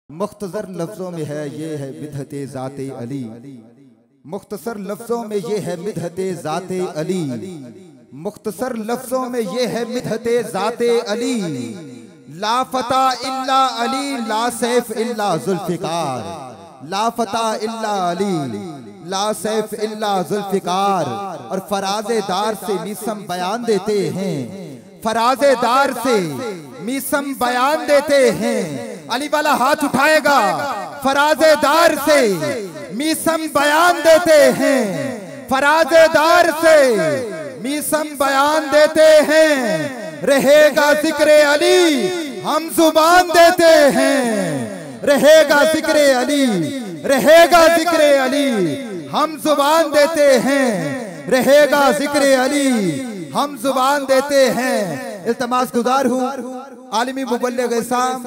مختصر لفظوں میں ہے یہ ہے مدحت ذات علی، مختصر لفظوں میں یہ ہے مدحت ذات علی، مختصر لفظوں میں یہ ہے مدحت ذات علی، لا فتح الا علی لا سیف الا ذوالفقار، لا فتح الا علی لا سیف الا ذوالفقار۔ اور فراز دار سے میسم بیان دیتے ہیں، فراز دار سے میسم بیان دیتے ہیں، علی والا ہاتھ اٹھائے گا، فراز دار سے میسم بیان دیتے ہیں، فراز دار سے میسم بیان دیتے ہیں، رہے گا ذکر علی ہم زبان دیتے ہیں، رہے گا ذکر علی، رہے گا ذکر علی ہم زبان دیتے ہیں، رہے گا ذکر علی ہم زبان دیتے ہیں۔ التماس گزار ہوں عالمی مبلغ اسلام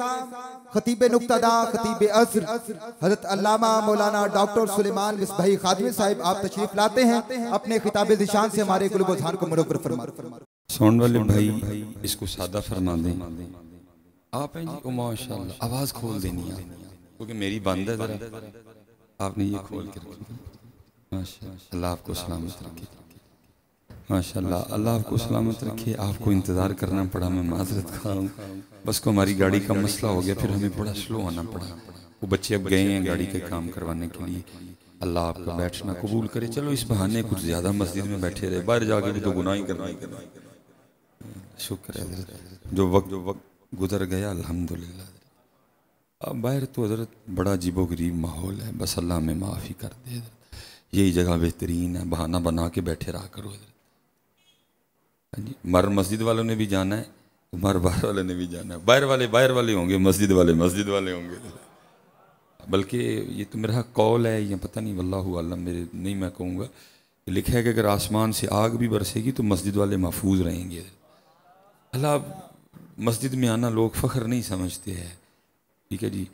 خطیب نقطہ داں خطیب عصر حضرت علامہ مولانا ڈاکٹر سلیمان مصباحی خادمی صاحب آپ تشریف لاتے ہیں، اپنے خطاب ذیشان سے ہمارے قلوب و ذہان کو منور فرما۔ ساؤنڈ والے بھائی اس کو سادہ فرما دیں آپ ہیں جی، او ماشاءاللہ آواز کھول دینی ہے کیونکہ میری بند ہے ذرا، آپ نے یہ کھول کے رکھی۔ ماشاءاللہ اللہ آپ کو سلامت رکھے، ماشاءاللہ اللہ آپ کو سلامت رکھے۔ آپ کو انتظار کرنا پڑا، میں معذرت خواہ ہوں، بس کو ہماری گاڑی کا مسئلہ ہو گیا، پھر ہمیں بڑا سلو آنا پڑا۔ وہ بچے اب گئے ہیں گاڑی کے کام کروانے کے لیے، اللہ آپ کا بیٹھنا قبول کرے۔ چلو اس بہانے کچھ زیادہ مسجد میں بیٹھے رہے، باہر جا کے بھی تو گناہ ہی کرنا ہی کرنا۔ شکر ہے حضرت، جو وقت گزر گیا الحمدللہ۔ اب باہر تو حضرت بڑا عجیب و غریب ماحول ہے، بس اللہ ہمیں معافی کر دے حضرت، یہی جگہ بہترین ہے، بہانہ بنا کے بیٹھے رہا کرو حضرت۔ مر مسجد والوں نے بھی جانا ہے، مر باہر والے نے بھی جانا ہے، باہر والے ہوں گے، مسجد والے ہوں گے۔ بلکہ یہ تو میرا قول ہے یا پتہ نہیں، واللہ عالم، میرے نہیں میں کہوں گا، لکھا ہے کہ اگر آسمان سے آگ بھی برسے گی تو مسجد والے محفوظ رہیں گے۔ اللہ مسجد میں آنا لوگ فخر نہیں سمجھتے ہیں، ٹھیک ہے جی،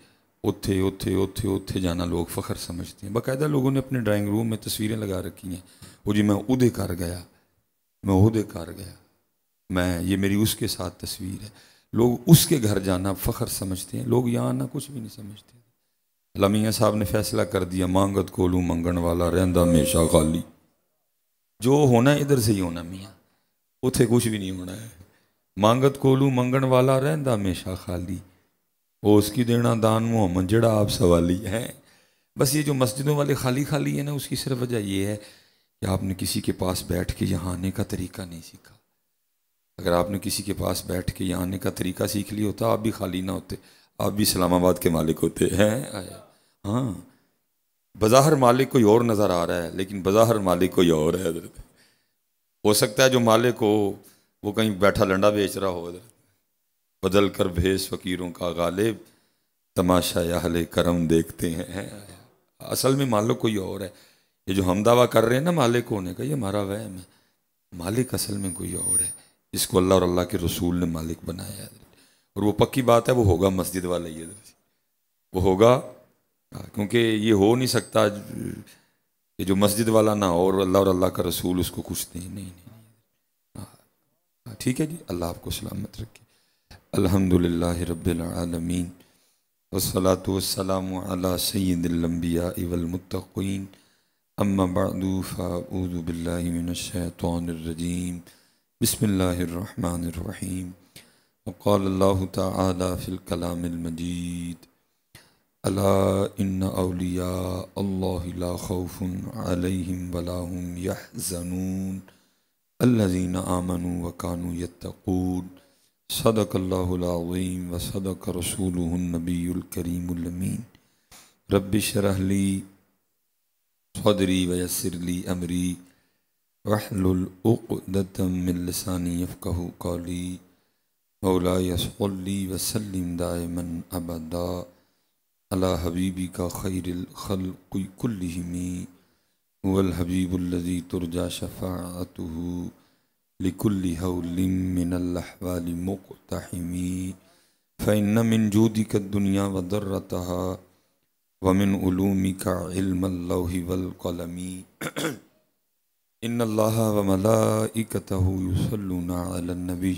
اوتھے جانا لوگ فخر سمجھتے ہیں۔ باقاعدہ لوگوں نے اپنے ڈرائنگ روم میں تصویریں لگا رکھی ہیں، وہ جی میں عہدے کر گیا، میں عہدے کر گیا، میں یہ میری اس کے ساتھ تصویر ہے۔ لوگ اس کے گھر جانا فخر سمجھتے ہیں، لوگ یہاں آنا کچھ بھی نہیں سمجھتے۔ اللہ میاں صاحب نے فیصلہ کر دیا، مانگت کولو منگن والا رہندا ہمیشہ خالی، جو ہونا ہے ادھر سے ہی ہونا میاں، اتھے کچھ بھی نہیں ہونا ہے۔ مانگت کولو منگن والا رہندا ہمیشہ خالی، وہ اس کی دینا دان محمد جڑا آپ سوالی ہے۔ بس یہ جو مسجدوں والے خالی خالی ہیں نا، اس کی صرف وجہ یہ ہے کہ آپ نے کسی کے پاس بیٹھ کے یہاں آنے کا طریقہ نہیں سیکھا۔ اگر آپ نے کسی کے پاس بیٹھ کے یہاں آنے کا طریقہ سیکھ لیا ہوتا، آپ بھی خالی نہ ہوتے، آپ بھی اسلام آباد کے مالک ہوتے ہیں۔ ہاں، بظاہر مالک کوئی اور نظر آ رہا ہے، لیکن بظاہر مالک کوئی اور ہے حضرت۔ ہو سکتا ہے جو مالک ہو وہ کہیں بیٹھا لنڈا بیچ رہا ہو حضرت، بدل کر بھیس فقیروں کا غالب، تماشا اہل کرم دیکھتے ہیں۔ اصل میں مالک کوئی اور ہے، یہ جو ہم دعویٰ کر رہے ہیں نا مالک ہونے کا، یہ ہمارا وہم ہے۔ مالک اصل میں کوئی اور ہے، جس کو اللہ اور اللہ کے رسول نے مالک بنایا ہے، اور وہ پکی بات ہے، وہ ہوگا مسجد والا ہی، وہ ہوگا، کیونکہ یہ ہو نہیں سکتا کہ جو مسجد والا نہ ہو اور اللہ کا رسول اس کو کچھ دیں، نہیں۔ ٹھیک ہے جی، اللہ آپ کو سلامت رکھے۔ الحمدللہ رب العالمین، والصلاة والسلام علی سید الانبیاء والمتقین، اما بعد فاعوذ باللہ من الشیطان الرجیم، بسم اللہ الرحمن الرحیم۔ وقال اللہ تعالی فی الکلام المجید، الا ان اولیاء اللہ لا خوف علیہم ولا هم یحزنون الذین آمنوا وکانوا یتقون۔ صدق اللہ العظیم وصدق رسولہ النبی الکریم الامین۔ رب اشرح لی صدری ویسر لی امری واحلل عقدۃ من لسانی یفقہوا قولی۔ مولاي صل وسلم دائما ابدا علی حبیبک خیر الخلق کلہم، هو الحبیب الذی ترجى شفاعته لكل هول من الأحوال مقتحم، فإن من جودك الدنيا وضرتها ومن علومك علم اللوح والقلم، إن الله وملائكته يصلون على النبي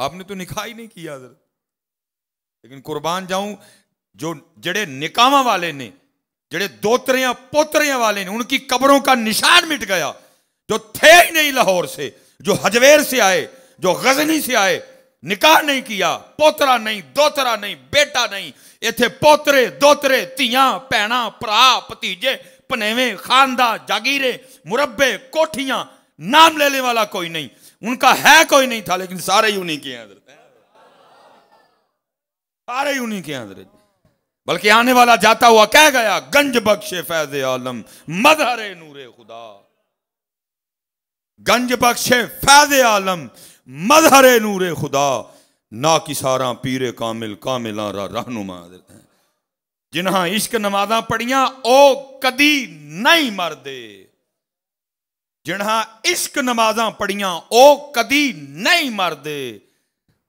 آپ نے تو نکاح ہی نہیں کیا حضرت. لیکن قربان جاؤں جو جڑے نکاحاں والے نے، جڑے دوتریاں پوتریاں والے نے، ان کی قبروں کا نشان مٹ گیا. جو تھے ہی نہیں لاہور سے، جو حجویر سے آئے، جو غزنی سے آئے، نکاح نہیں کیا، پوترا نہیں، دوترا نہیں، بیٹا نہیں. ایتھے پوترے دوترے تیاں بھیناں بھرا بھتیجے پنیویں خاندان جاگیرے مربے کوٹھیاں، نام لینے والا کوئی نہیں. ان کا ہے کوئی نہیں تھا، لیکن سارے ہی انہیں کے ہیں حضرت، سارے ہی انہیں کے ہیں حضرت. بلکہ آنے والا جاتا ہوا کہہ گیا گنج بخش فیض عالم مظہر نور خدا. گنج بخش فیض عالم مظہر نور خدا، نا کساراں پیر کامل کاملاں را رہنما. جنہاں عشق نمازاں پڑھیاں او کدی نہیں مردے. جنہاں عشق نمازاں پڑھیاں او کدی نہیں مردے.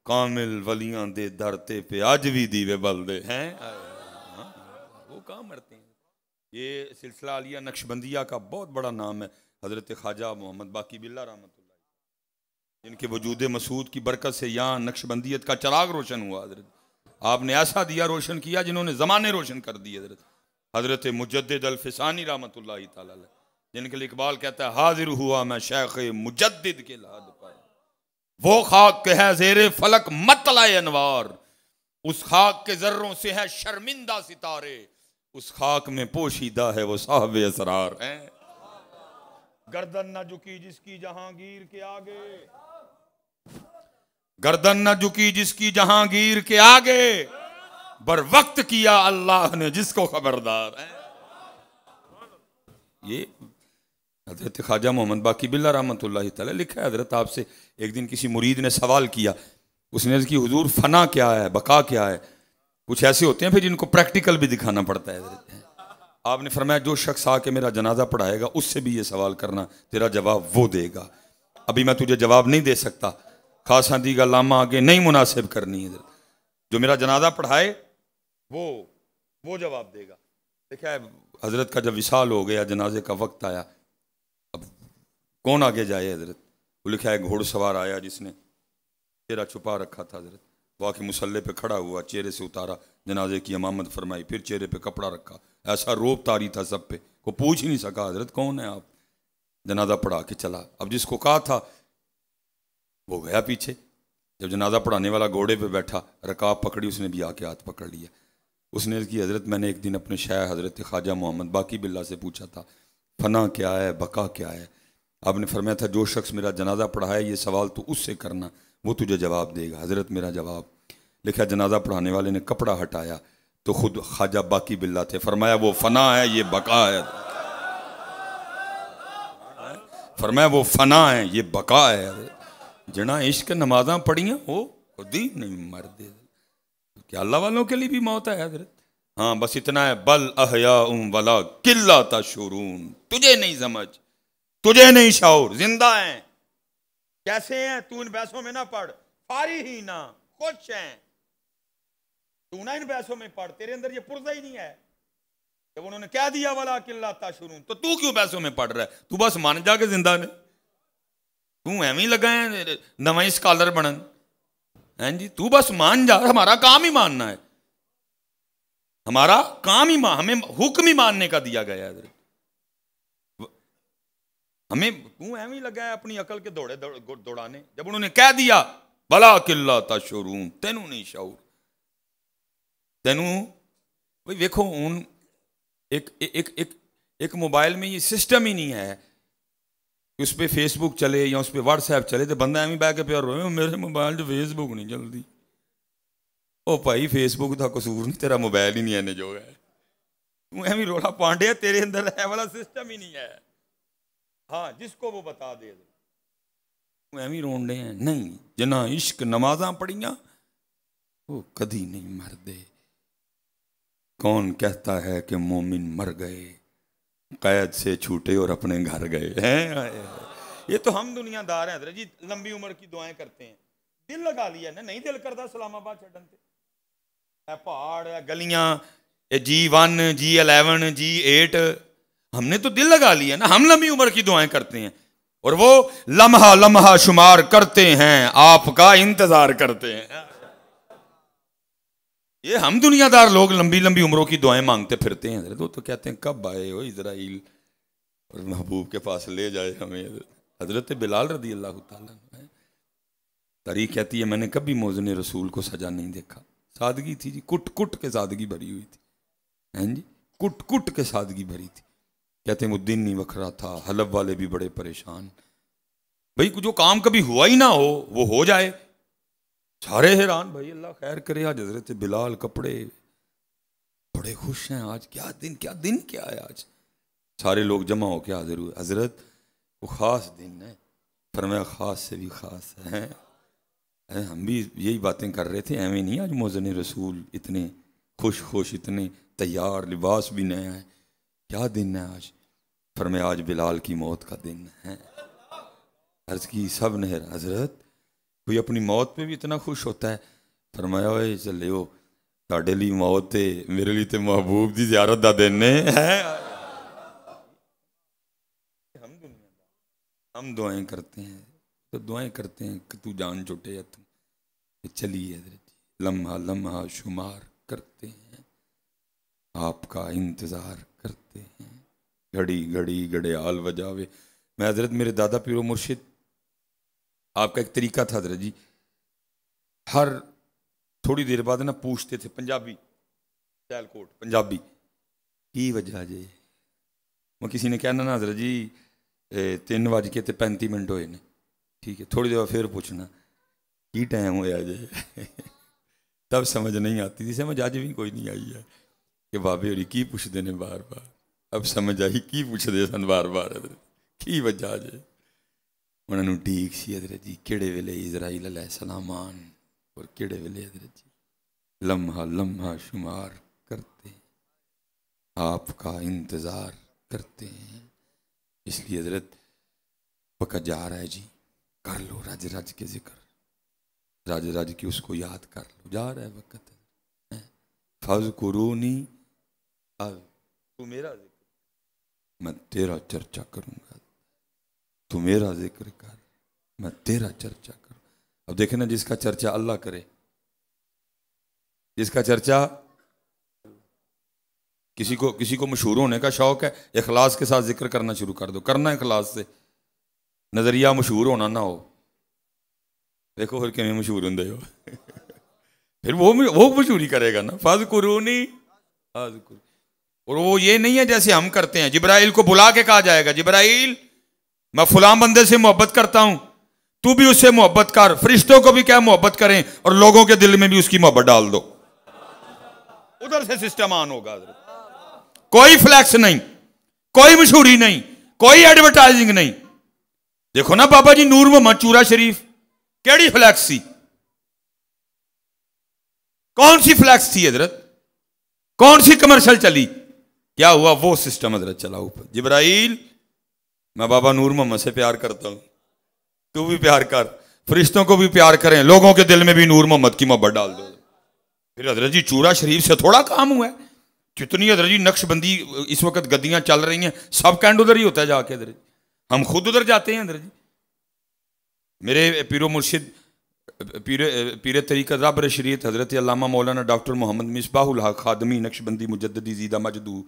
کامل ولیاں دے درتے پہ آج بھی دیوے بلدے ہیں، وہ کہاں مرتے ہیں. یہ سلسلہ عالیہ نقشبندیہ کا بہت بڑا نام ہے. حضرت خواجہ محمد باقی باللہ رحمۃ اللہ، جن کے وجود مسعود کی برکت سے یہاں نقشبندیت کا چراغ روشن ہوا. حضرت آپ نے ایسا دیا روشن کیا جنہوں نے زمانے روشن کر دیے. حضرت مجدد الفسانی رحمۃ اللہ تعالی علیہ، جن کے لیے اقبال کہتا ہے حاضر ہوا میں شیخ مجدد کے لحد پر، وہ خاک کے ہے زیر فلک مطلع انوار، اس خاک کے ذروں سے ہے شرمندہ ستارے، اس خاک میں پوشیدہ ہے وہ صاحب اسرار. گردن نہ جھکی جس کی جہانگیر کے آگے، گردن نہ جھکی جس کی جہانگیر کے آگے، بر وقت کیا اللہ نے جس کو خبردار. یہ حضرت خواجہ محمد باقی باللہ رحمۃ اللہ تعالی لکھا ہے. حضرت آپ سے ایک دن کسی مرید نے سوال کیا، اس نے کی حضور فنا کیا ہے، بقا کیا ہے؟ کچھ ایسے ہوتے ہیں پھر جن کو پریکٹیکل بھی دکھانا پڑتا ہے. حضرت آپ نے فرمایا جو شخص آ کے میرا جنازہ پڑھائے گا اس سے بھی یہ سوال کرنا، تیرا جواب وہ دے گا. ابھی میں تجھے جواب نہیں دے سکتا، خاصاں دیگا لامہ آگے نہیں مناسب کرنی ہے. جو میرا جنازہ پڑھائے وہ جواب دے گا. دیکھا ہے حضرت کا جب وصال ہو گیا، جنازے کا وقت آیا، اب کون آگے جائے؟ حضرت وہ لکھا ہے گھوڑ سوار آیا جس نے چہرہ چھپا رکھا تھا. حضرت وہ آ کے مصلے پہ کھڑا ہوا، چہرے سے اتارا، جنازے کی امامت فرمائی، پھر چہرے پہ کپڑا رکھا، ایسا روب تاری تھا سب پہ، کو پوچھ ہی نہیں سکا حضرت کون ہے آپ. جنازہ پڑھا کے چلا. اب جس کو کہا تھا وہ گیا پیچھے. جب جنازہ پڑھانے والا گھوڑے پہ بیٹھا، رکاب پکڑی، اس نے بھی آ کے ہاتھ پکڑ لیا. اس نے کی حضرت میں نے ایک دن اپنے شیخ حضرت خواجہ محمد باقی باللہ سے پوچھا تھا فنا کیا ہے، بقا کیا ہے. آپ نے فرمایا تھا جو شخص میرا جنازہ پڑھائے یہ سوال تو اس سے کرنا، وہ تجھے جواب دے گا. حضرت میرا جواب لکھا، جنازہ پڑھانے والے نے کپڑا ہٹایا تو خود خواجہ باقی باللہ تھے. فرمایا وہ فنا ہے، یہ بقا ہے. فرمایا وہ فنا ہے، یہ بقا ہے. جنا عشق نمازاں پڑھیاں وہ خود ہی نہیں مردے. کیا اللہ والوں کے لیے بھی موت ہے حضرت؟ ہاں بس اتنا ہے، بل احیاء ولا قلہ تشعرون. تجھے نہیں سمجھ، تجھے نہیں شعور، زندہ ہیں. کیسے ہیں؟ تو ان بحثوں میں نہ پڑھ، فارغ ہی نہ خوش ہیں. تو نہ ان بحثوں میں پڑھ، تیرے اندر یہ پرزہ ہی نہیں ہے. جب انہوں نے کہہ دیا ولا قلہ تشعرون تو کیوں بحثوں میں پڑھ رہا ہے؟ تو بس مان جا کے زندہ نے. تو ایویں لگا ہے نویں اسکالر بنن. ہیں جی تو بس مان جا، ہمارا کام ہی ماننا ہے، ہمارا کام ہی ہمیں حکم ہی ماننے کا دیا گیا ہے. ہمیں تو ایویں لگا ہے اپنی عقل کے دوڑے دوڑانے. جب انہوں نے کہہ دیا بلا قلہ تشعرون، تینوں نہیں شعور، تینوں بھئی دیکھو ان ایک موبائل میں یہ سسٹم ہی نہیں ہے کہ اس پہ فیس بک چلے یا اس پہ واٹس ایپ چلے تو بندہ ایویں بہ کے پیار روئے میرے موبائل جو فیس بک نہیں چلتی. او بھائی فیس بک دا قصور نہیں، تیرا موبائل ہی نہیں ہے جو ہے. تو ایویں رولا پانڈے، تیرے اندر ہے والا سسٹم ہی نہیں ہے. ہاں جس کو وہ بتا دے تو ایویں رونڈے ہیں. نہیں، جنہاں عشق نمازاں پڑھیاں وہ کدی نہیں مردے. کون کہتا ہے کہ مومن مر گئے، قید سے چھوٹے اور اپنے گھر گئے ہیں. یہ تو ہم دنیا دار ہیں حضرت جی، لمبی عمر کی دعائیں کرتے ہیں. دل لگا لیا نا، نہیں دل کرتا اسلام آباد چھڈن تے. اے پہاڑ، اے گلیاں، اے G1 G11 G8، ہم نے تو دل لگا لیا نا. ہم لمبی عمر کی دعائیں کرتے ہیں. اور وہ لمحہ لمحہ شمار کرتے ہیں، آپ کا انتظار کرتے ہیں۔ یہ ہم دنیا دار لوگ لمبی لمبی عمروں کی دعائیں مانگتے پھرتے ہیں حضرت، وہ تو کہتے ہیں کب آئے ہو اسرائیل اور محبوب کے پاس لے جائے ہمیں۔ حضرت بلال رضی اللہ تعالیٰ عنہ، تاریخ کہتی ہے میں نے کبھی موزن رسول کو سجا نہیں دیکھا، سادگی تھی جی، کٹ کٹ کے سادگی بھری ہوئی تھی، ہیں جی، کٹ کٹ کے سادگی بھری تھی۔ کہتے ہیں وہ دن نہیں وکھرا تھا، حلب والے بھی بڑے پریشان، بھئی جو کام کبھی ہوا ہی نہ ہو وہ ہو جائے، سارے حیران، بھائی اللہ خیر کرے۔ آج حضرت بلال کپڑے بڑے خوش ہیں، آج کیا دن کیا ہے آج، سارے لوگ جمع ہو کے حاضر ہوئے، حضرت وہ خاص دن ہے، فرمایا خاص سے بھی خاص ہے، ہم بھی یہی باتیں کر رہے تھے، ایویں نہیں آج موزن رسول اتنے خوش اتنے تیار، لباس بھی نیا ہے، کیا دن ہے آج؟ فرمایا آج بلال کی موت کا دن ہے۔ عرض کی سب نے، حضرت کوئی اپنی موت پہ بھی اتنا خوش ہوتا ہے؟ فرمایا اوے چلے ہو تاڑے لی موت تے میرے لیے تے محبوب دی زیارت دا دن ہے۔ ہم دعائیں کرتے ہیں تو دعائیں کرتے ہیں کہ تو جان چھوٹے یا تو چلیے حضرت، لمحہ لمحہ شمار کرتے ہیں، آپ کا انتظار کرتے ہیں، گھڑی گھڑی گھڑیال بجاوے۔ میں حضرت میرے دادا پیر و مرشد، آپ کا ایک طریقہ تھا حضرت جی، ہر تھوڑی دیر بعد نا پوچھتے تھے، پنجابی سیال کوٹ پنجابی کی وجہ جی، وہ کسی نے کہنا نا حضرت جی 3:35 ہوئے نے، ٹھیک ہے، تھوڑی دیر پھر پوچھنا کی ٹائم ہوا جی، تب سمجھ نہیں آتی تھی، سمجھ آج بھی کوئی نہیں آئی ہے کہ بابے ہوری کی پوچھتے ہیں بار بار، اب سمجھ آئی کی پوچھتے سن بار بار حضرت کی وجہ جی، انہوں نے ٹھیک سی حضرت جی کہڑے ویلے اسرائیل علیہ السلام آن اور کہڑے ویلے حضرت جی لمحہ لمحہ شمار کرتے ہیں، آپ کا انتظار کرتے ہیں۔ اس لیے حضرت وقت جا رہا ہے جی، کر لو رج رج کے ذکر، رج رج کے اس کو یاد کر لو، جا رہا ہے وقت، فاذکرونی، تو میرا ذکر، میں تیرا چرچا کروں گا، تو میرا ذکر کر، میں تیرا چرچا کروں۔ اب دیکھیں نا، جس کا چرچا اللہ کرے، جس کا چرچا، کسی کو مشہور ہونے کا شوق ہے، اخلاص کے ساتھ ذکر کرنا شروع کر دو، کرنا اخلاص سے، نظریہ مشہور ہونا نہ ہو، دیکھو پھر کہیں مشہور ہوں ہو پھر وہ مشہوری کرے گا نا، فاذکرونی اذکر، اور وہ یہ نہیں ہے جیسے ہم کرتے ہیں، جبرائیل کو بلا کے کہا جائے گا جبرائیل میں فلاں بندے سے محبت کرتا ہوں، تو بھی اس سے محبت کر، فرشتوں کو بھی کیا محبت کریں، اور لوگوں کے دل میں بھی اس کی محبت ڈال دو، ادھر سے سسٹم آن ہوگا حضرت، کوئی فلیکس نہیں، کوئی مشہوری نہیں، کوئی ایڈورٹائزنگ نہیں۔ دیکھو نا بابا جی نور محمد چورا شریف کیڑی فلیکس تھی، کون سی فلیکس تھی حضرت، کون سی کمرشل چلی، کیا ہوا؟ وہ سسٹم حضرت چلا اوپر، جبرائیل میں بابا نور محمد سے پیار کرتا ہوں، تو بھی پیار کر، فرشتوں کو بھی پیار کریں، لوگوں کے دل میں بھی نور محمد کی محبت ڈال دو۔ پھر حضرت جی چورا شریف سے تھوڑا کام ہوا ہے، جتنی حضرت جی نقش بندی اس وقت گدیاں چل رہی ہیں، سب کینڈ ادھر ہی ہوتا ہے جا کے، حضرت ہم خود ادھر جاتے ہیں حضرت جی۔ میرے پیر و مرشد پیر طریقہ رابر شریعت حضرت علامہ مولانا ڈاکٹر محمد مصباح الحق خادمی نقش بندی مجددی زیدہ مجدو،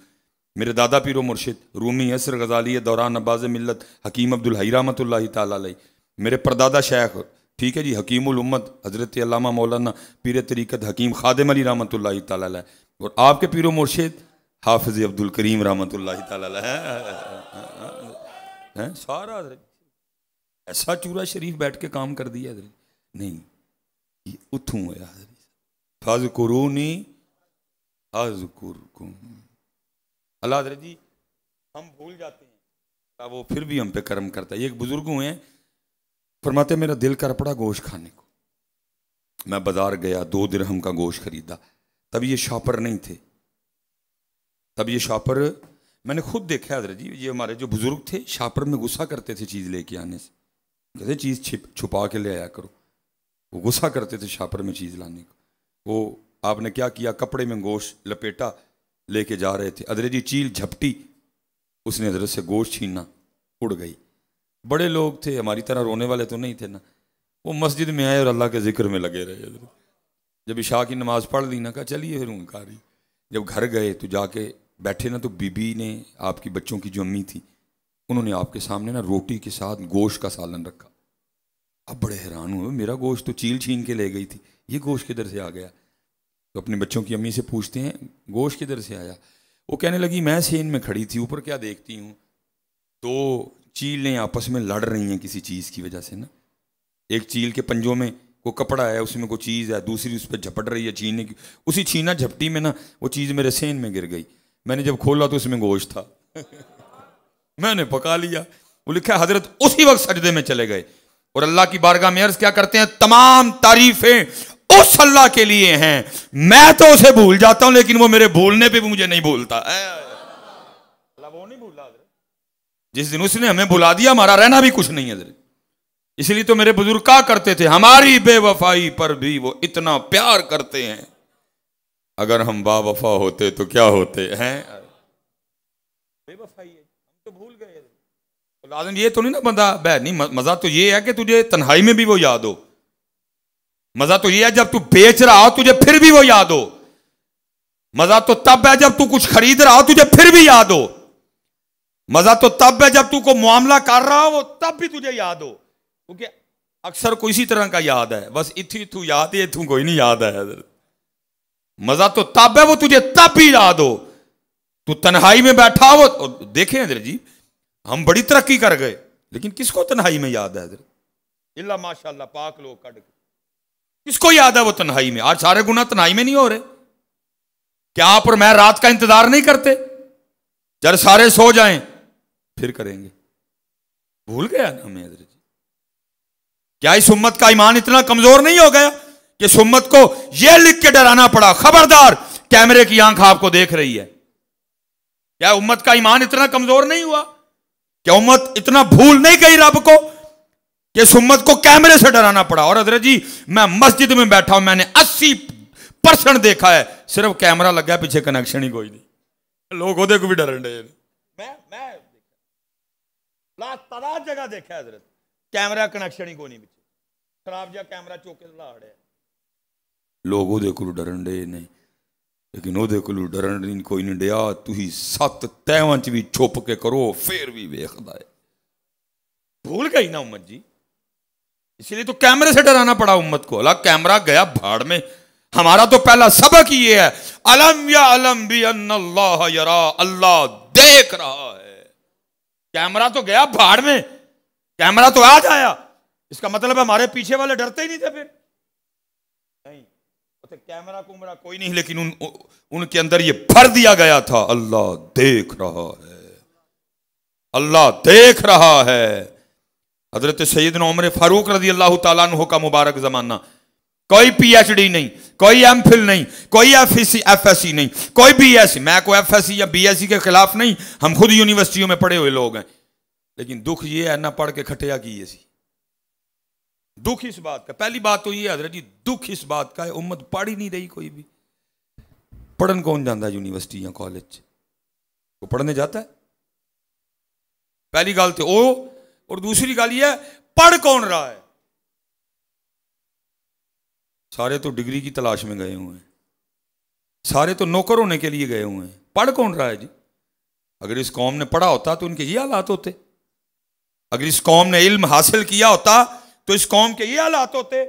میرے دادا پیر و مرشد رومی عصر غزالی دوران نباز ملت حکیم عبدالحی رحمۃ اللہ تعالیٰ علیہ، میرے پردادا شیخ، ٹھیک ہے جی، حکیم الامت حضرت علامہ مولانا پیر طریقت حکیم خادم علی رحمۃ اللہ تعالیٰ علیہ، اور آپ کے پیر و مرشد حافظ عبد الکریم رحمۃ اللہ تعالیٰ علیہ، سارا حضرت ایسا چورا شریف بیٹھ کے کام کر دیا حضرت نہیں، یہ اتھوں ہے حضرت، فاذکرونی اذکرکم، اللہ حضرت جی ہم بھول جاتے ہیں، وہ پھر بھی ہم پہ کرم کرتا ہے۔ یہ ایک بزرگ ہوئے ہیں، فرماتے میرا دل کر پڑا گوشت کھانے کو، میں بازار گیا 2 درہم کا گوشت خریدا، تب یہ شاپر نہیں تھے، تب یہ شاپر میں نے خود دیکھا حضرت جی، یہ ہمارے جو بزرگ تھے شاپر میں غصہ کرتے تھے چیز لے کے آنے سے، کہتے چیز چھپا کے لے آیا کرو، وہ غصہ کرتے تھے شاپر میں چیز لانے کو، وہ آپ نے کیا کیا، کپڑے میں گوشت لپیٹا لے کے جا رہے تھے، حضرت جی چیل جھپٹی، اس نے حضرت سے گوشت چھیننا، اڑ گئی، بڑے لوگ تھے, ہماری طرح رونے والے تو نہیں تھے نا. وہ مسجد میں آئے اور اللہ کے ذکر میں لگے رہے. جب عشاء کی نماز پڑھ لی نا, کہا چلیے پھر ان کاری. جب گھر گئے تو جا کے بیٹھے نا, تو بی بی نے, آپ کی بچوں کی جو امی تھی, انہوں نے آپ کے سامنے نا روٹی کے ساتھ گوشت کا سالن رکھا. اب بڑے حیران ہوئے, میرا گوشت تو چیل چھین کے لے گئی تھی, یہ گوشت کدھر سے آ گیا؟ تو اپنے بچوں کی امی سے پوچھتے ہیں گوشت کدھر سے آیا؟ وہ کہنے لگی میں سین میں کھڑی تھی, اوپر کیا دیکھتی ہوں, تو چیلیں آپس میں لڑ رہی ہیں کسی چیز کی وجہ سے نا. ایک چیل کے پنجوں میں کوئی کپڑا ہے, اس میں کوئی چیز ہے, دوسری اس پہ جھپٹ رہی ہے چھیننے کی. اسی چھینا جھپٹی میں نا وہ چیز میرے سین میں گر گئی. میں نے جب کھولا تو اس میں گوشت تھا. میں نے پکا لیا. وہ لکھا ہے حضرت اسی وقت سجدے میں چلے گئے اور اللہ کی بارگاہ میں عرض کیا کرتے ہیں, تمام تعریفیں اس اللہ کے لیے ہیں, میں تو اسے بھول جاتا ہوں لیکن وہ میرے بھولنے پہ بھی مجھے نہیں بھولتا. اللہ وہ نہیں بھولا حضرت, جس دن اس نے ہمیں بھلا دیا ہمارا رہنا بھی کچھ نہیں ہے حضرت. اس لیے تو میرے بزرگ کہا کرتے تھے ہماری بے وفائی پر بھی وہ اتنا پیار کرتے ہیں, اگر ہم با وفا ہوتے تو کیا ہوتے ہیں. بے وفائی ہے, ہم تو بھول گئے. لازم یہ تو نہیں نا بندہ بہ نہیں, مزہ تو یہ ہے کہ تجھے تنہائی میں بھی وہ یاد ہو. مزہ تو یہ ہے جب تو بیچ رہا ہو تجھے پھر بھی وہ یاد ہو. مزہ تو تب ہے جب تو کچھ خرید رہا ہو تجھے پھر بھی یاد ہو. مزہ تو تب ہے جب تو کو معاملہ کر رہا ہو تب بھی تجھے یاد ہو. کیونکہ اکثر کوئی اسی طرح کا یاد ہے, بس اتھو یاد ہے, اتھو کوئی نہیں یاد ہے. مزہ تو تب ہے وہ تجھے تب بھی یاد ہو, تو تنہائی میں بیٹھا ہو. دیکھیں حضرت جی, ہم بڑی ترقی کر گئے لیکن کس کو تنہائی میں یاد ہے حضرت؟ اللہ ماشاء اللہ پاک لوگ کٹ کے کس کو یاد ہے وہ تنہائی میں؟ آج سارے گناہ تنہائی میں نہیں ہو رہے. کیا آپ اور میں رات کا انتظار نہیں کرتے جب سارے سو جائیں پھر کریں گے؟ بھول گیا نا ہمیں حضرت. کیا اس امت کا ایمان اتنا کمزور نہیں ہو گیا کہ اس امت کو یہ لکھ کے ڈرانا پڑا, خبردار کیمرے کی آنکھ آپ کو دیکھ رہی ہے؟ کیا امت کا ایمان اتنا کمزور نہیں ہوا؟ کیا امت اتنا بھول نہیں گئی رب کو کہ اس امت کو کیمرے سے ڈرانا پڑا؟ اور حضرت جی میں مسجد میں بیٹھا ہوں, میں نے 80% دیکھا ہے صرف کیمرہ لگا ہے, پیچھے کنیکشن ہی کوئی نہیں. لوگ وہ کو بھی ڈرن ڈے. میں تعداد جگہ دیکھا ہے حضرت, کیمرہ کنیکشن ہی کوئی نہیں, پیچھے خراب جا کیمرہ چوکے لا رہے. لوگ وہ کو ڈرن ڈے نہیں, لیکن وہ کو ڈرن کوئی نہیں ڈیا. تھی 7 تیواں بھی چھپ کے کرو پھر بھی ویکھدا ہے. بھول گئی نا امت جی, اسی لیے تو کیمرے سے ڈرانا پڑا امت کو. اللہ کیمرہ گیا بھاڑ میں. ہمارا تو پہلا سبق ہی یہ ہے, علم یا علم بھی ان اللہ یرا, اللہ دیکھ رہا ہے. کیمرہ تو گیا بھاڑ میں, کیمرہ تو آج آیا, اس کا مطلب ہے ہمارے پیچھے والے ڈرتے ہی نہیں تھے. پھر نہیں کیمرہ کومرہ کوئی نہیں, لیکن ان کے اندر یہ بھر دیا گیا تھا اللہ دیکھ رہا ہے, اللہ دیکھ رہا ہے. حضرت سیدنا عمر فاروق رضی اللہ تعالیٰ عنہ کا مبارک زمانہ, کوئی پی ایچ ڈی نہیں, کوئی ایم فل نہیں, کوئی ایف ایس سی نہیں, کوئی بی ایس سی. میں کوئی ایف ایس سی یا بی ایس سی کے خلاف نہیں, ہم خود یونیورسٹیوں میں پڑھے ہوئے لوگ ہیں. لیکن دکھ یہ ہے نہ پڑھ کے کھٹیا کی سی. دکھ اس بات کا, پہلی بات تو یہ حضرت جی, دکھ اس بات کا ہے امت پڑھ ہی نہیں رہی. کوئی بھی پڑھن کون جاتا ہے یونیورسٹی یا کالج؟ وہ پڑھنے جاتا ہے؟ پہلی گل تو وہ, اور دوسری گل یہ ہے پڑھ کون رہا ہے؟ سارے تو ڈگری کی تلاش میں گئے ہوئے ہیں, سارے تو نوکر ہونے کے لیے گئے ہوئے ہیں. پڑھ کون رہا ہے جی؟ اگر اس قوم نے پڑھا ہوتا تو ان کے یہ حالات ہوتے. اگر اس قوم نے علم حاصل کیا ہوتا تو اس قوم کے یہ حالات ہوتے.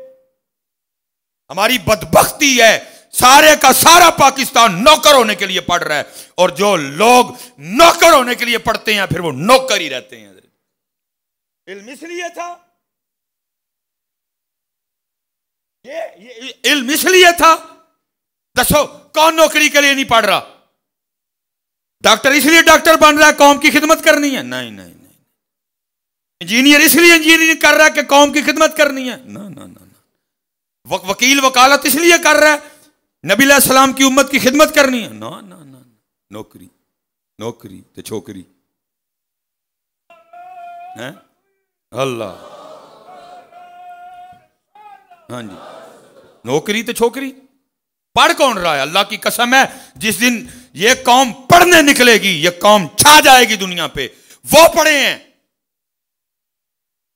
ہماری بدبختی ہے سارے کا سارا پاکستان نوکر ہونے کے لیے پڑھ رہا ہے, اور جو لوگ نوکر ہونے کے لیے پڑھتے ہیں پھر وہ نوکر ہی رہتے ہیں. علم اس لیے تھا, یہ علم اس لیے تھا. دسو کون نوکری کے لیے نہیں پڑھ رہا؟ ڈاکٹر اس لیے ڈاکٹر بن رہا ہے قوم کی خدمت کرنی ہے؟ نہیں نہیں نہیں. انجینئر اس لیے انجینئرنگ کر رہا ہے کہ قوم کی خدمت کرنی ہے؟ نہ نہ نہ. وکیل وکالت اس لیے کر رہا ہے نبی علیہ السلام کی امت کی خدمت کرنی ہے؟ نہ نہ نہ. نوکری نوکری تے چھوکری ہیں اللہ. ہاں جی, نوکری تے چھوکری. پڑھ کون رہا ہے؟ اللہ کی قسم ہے جس دن یہ قوم پڑھنے نکلے گی یہ قوم چھا جائے گی دنیا پہ. وہ پڑھے ہیں